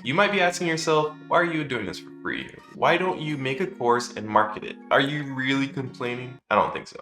You might be asking yourself, why are you doing this for free? Why don't you make a course and market it? Are you really complaining? I don't think so.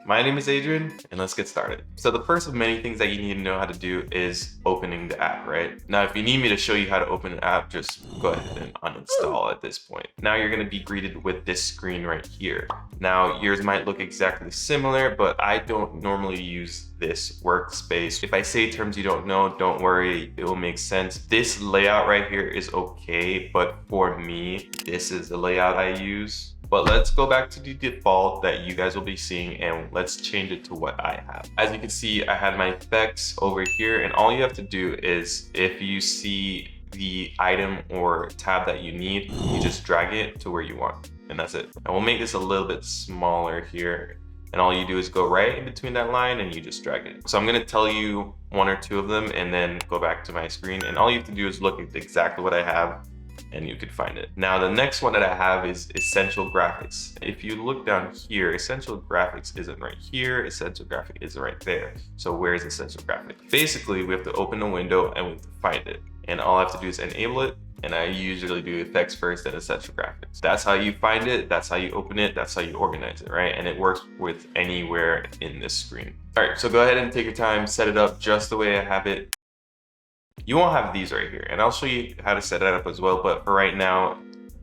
My name is Adrian, and let's get started. So the first of many things that you need to know how to do is opening the app, right? Now, if you need me to show you how to open an app, just go ahead and uninstall at this point. Now you're gonna be greeted with this screen right here. Now, yours might look exactly similar, but I don't normally use this workspace. If I say terms you don't know, don't worry, it will make sense. This layout right here is okay, but for me, this is the layout I use. But let's go back to the default that you guys will be seeing and let's change it to what I have. As you can see, I had my effects over here, and all you have to do is if you see the item or tab that you need, you just drag it to where you want, and that's it. And we'll make this a little bit smaller here. And all you do is go right in between that line and you just drag it. So I'm gonna tell you one or two of them and then go back to my screen. And all you have to do is look at exactly what I have and you could find it. Now, the next one that I have is Essential Graphics. If you look down here, Essential Graphics isn't right here, Essential Graphic isn't right there. So where's Essential Graphic? Basically, we have to open a window and we have to find it. And all I have to do is enable it. And I usually do effects first and Essential Graphics. That's how you find it, that's how you open it, that's how you organize it, right? And it works with anywhere in this screen. All right, so go ahead and take your time, set it up just the way I have it. You won't have these right here, and I'll show you how to set it up as well, but for right now,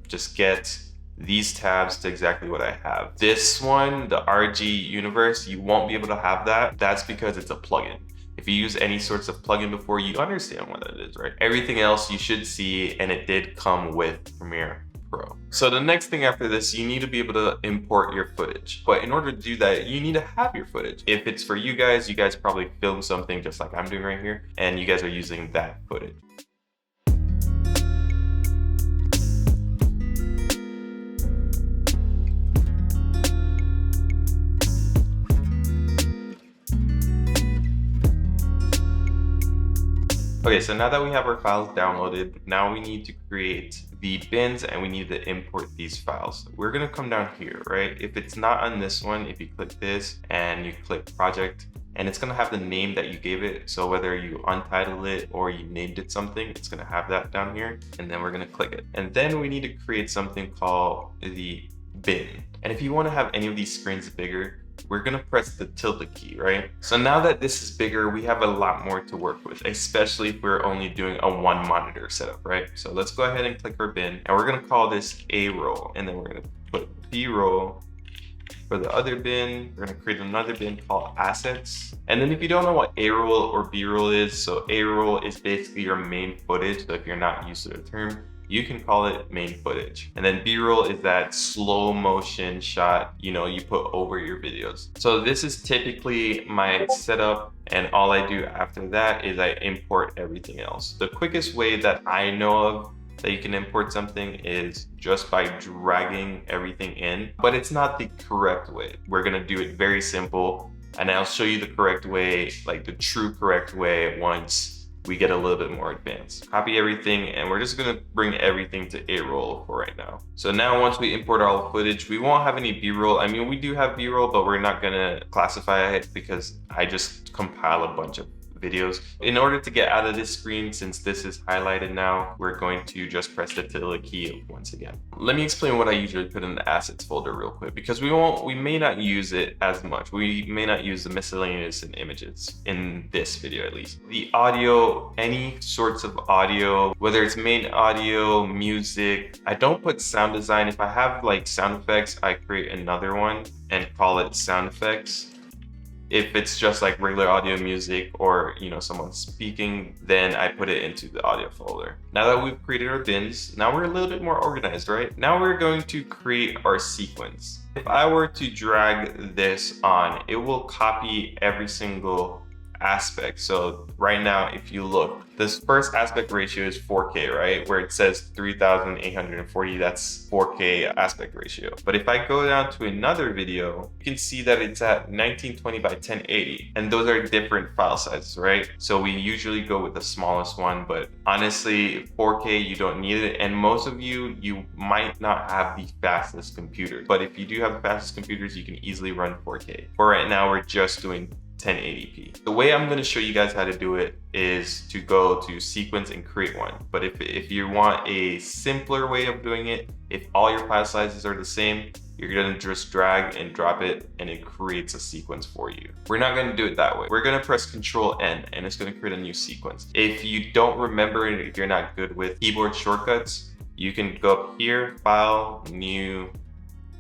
just get these tabs to exactly what I have. This one, the RG Universe, you won't be able to have that. That's because it's a plugin. If you use any sorts of plugin before, you understand what that is, right? Everything else you should see, and it did come with Premiere Pro. So the next thing after this, you need to be able to import your footage. But in order to do that, you need to have your footage. If it's for you guys probably filmed something just like I'm doing right here, and you guys are using that footage. Okay, so now that we have our files downloaded, now we need to create the bins and we need to import these files. We're gonna come down here, right? If it's not on this one, if you click this and you click project, and it's gonna have the name that you gave it. So whether you untitled it or you named it something, it's gonna have that down here. And then we're gonna click it. And then we need to create something called the bin. And if you wanna have any of these screens bigger, we're gonna press the tilde key, right? So now that this is bigger, we have a lot more to work with, especially if we're only doing a one monitor setup, right? So let's go ahead and click our bin, and we're gonna call this A roll, and then we're gonna put B roll. For the other bin, we're gonna create another bin called assets. And then if you don't know what A roll or B roll is, so A roll is basically your main footage. So if you're not used to the term, you can call it main footage. And then B-roll is that slow motion shot, you put over your videos. So this is typically my setup, and all I do after that is I import everything else. The quickest way that I know of that you can import something is just by dragging everything in, but it's not the correct way. We're gonna do it very simple, and I'll show you the correct way, like the true correct way, once we get a little bit more advanced. Copy everything, and we're just gonna bring everything to A-roll for right now. So now once we import all the footage, we won't have any B-roll. I mean, we do have B-roll, but we're not gonna classify it because I just compile a bunch of videos. In order to get out of this screen, since this is highlighted now, we're going to just press the tilde key once again. Let me explain what I usually put in the assets folder real quick, because we may not use it as much. We may not use the miscellaneous and images in this video, at least. The audio, any sorts of audio, whether it's main audio, music. I don't put sound design. If I have like sound effects, I create another one and call it sound effects. If it's just like regular audio music or someone speaking, then I put it into the audio folder. Now that we've created our bins, now we're a little bit more organized, right? Now we're going to create our sequence. If I were to drag this on, it will copy every single aspect. So right now, if you look, this first aspect ratio is 4K, right? Where it says 3,840, that's 4K aspect ratio. But if I go down to another video, you can see that it's at 1920 by 1080. And those are different file sizes, right? So we usually go with the smallest one, but honestly, 4K, you don't need it. And most of you might not have the fastest computers. But if you do have the fastest computers, you can easily run 4K. For right now, we're just doing 1080p. The way I'm going to show you guys how to do it is to go to sequence and create one. But if you want a simpler way of doing it, if all your file sizes are the same, you're going to just drag and drop it and it creates a sequence for you. We're not going to do it that way. We're going to press Control N and it's going to create a new sequence. If you don't remember and if you're not good with keyboard shortcuts, you can go up here, File, New,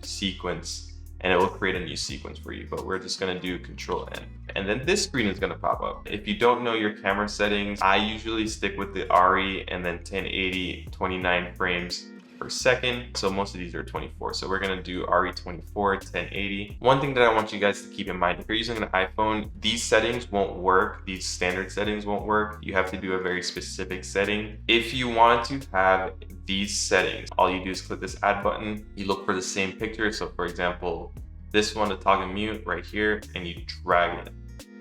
Sequence, and it will create a new sequence for you, but we're just gonna do Control N. And then this screen is gonna pop up. If you don't know your camera settings, I usually stick with the RE and then 1080, 29 frames per second. So most of these are 24. So we're gonna do RE24, 1080. One thing that I want you guys to keep in mind, if you're using an iPhone, these settings won't work. These standard settings won't work. You have to do a very specific setting. If you want to have these settings, all you do is click this add button. You look for the same picture. So for example, this one, the toggle mute right here, and you drag it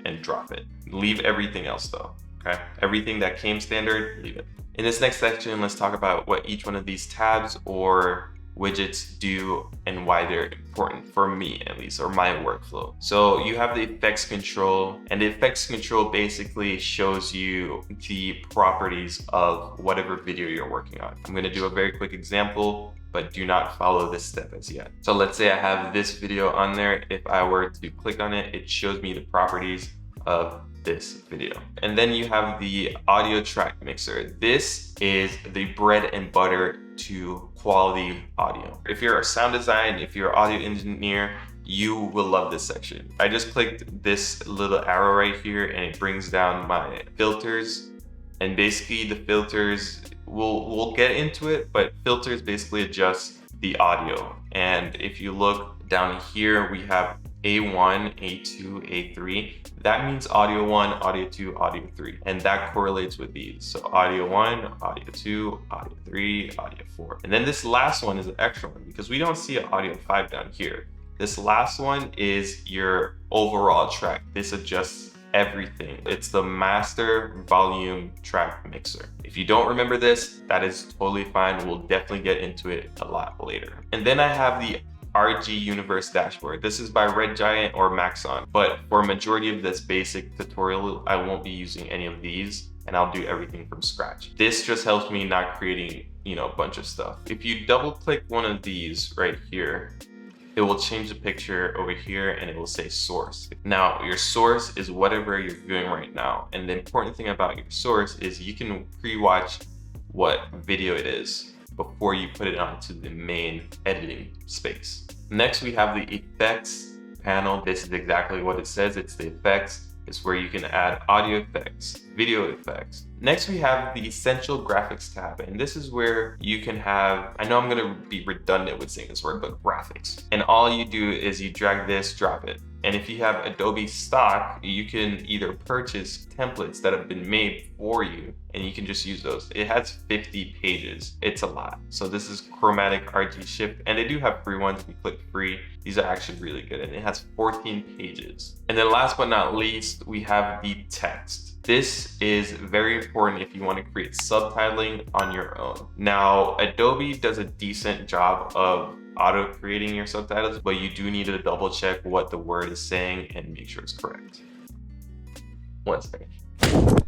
and drop it. Leave everything else though, okay? Everything that came standard, leave it. In this next section, let's talk about what each one of these tabs or widgets do and why they're important, for me at least, or my workflow. So you have the effects control, and the effects control basically shows you the properties of whatever video you're working on. I'm gonna do a very quick example, but do not follow this step as yet. So let's say I have this video on there. If I were to click on it, it shows me the properties of this video. And then you have the audio track mixer. This is the bread and butter to quality audio. If you're a sound design, if you're an audio engineer, you will love this section. I just clicked this little arrow right here and it brings down my filters. And basically the filters, we'll get into it, but filters basically adjust the audio. And if you look down here, we have A1, A2, A3. That means audio 1, audio 2, audio 3. And that correlates with these. So audio 1, audio 2, audio 3, audio 4. And then this last one is an extra one because we don't see an audio 5 down here. This last one is your overall track. This adjusts everything. It's the master volume track mixer. If you don't remember this, that is totally fine. We'll definitely get into it a lot later. And then I have the RG Universe dashboard. This is by Red Giant or Maxon, but for a majority of this basic tutorial, I won't be using any of these and I'll do everything from scratch. This just helps me not creating, a bunch of stuff. If you double click one of these right here, it will change the picture over here and it will say source. Now, your source is whatever you're doing right now. And the important thing about your source is you can pre-watch what video it is before you put it onto the main editing space. Next, we have the effects panel. This is exactly what it says. It's the effects. It's where you can add audio effects, video effects. Next, we have the essential graphics tab. And this is where you can have, I know I'm gonna be redundant with saying this word, but graphics. And all you do is you drag this, drop it. And if you have Adobe stock, you can either purchase templates that have been made for you and you can just use those. It has 50 pages. It's a lot. So this is Chromatic RG Shift, and they do have free ones. If you click free, these are actually really good. And it has 14 pages. And then last but not least, we have the text. This is very important if you want to create subtitling on your own. Now, Adobe does a decent job of auto creating your subtitles, but you do need to double check what the word is saying and make sure it's correct. One second.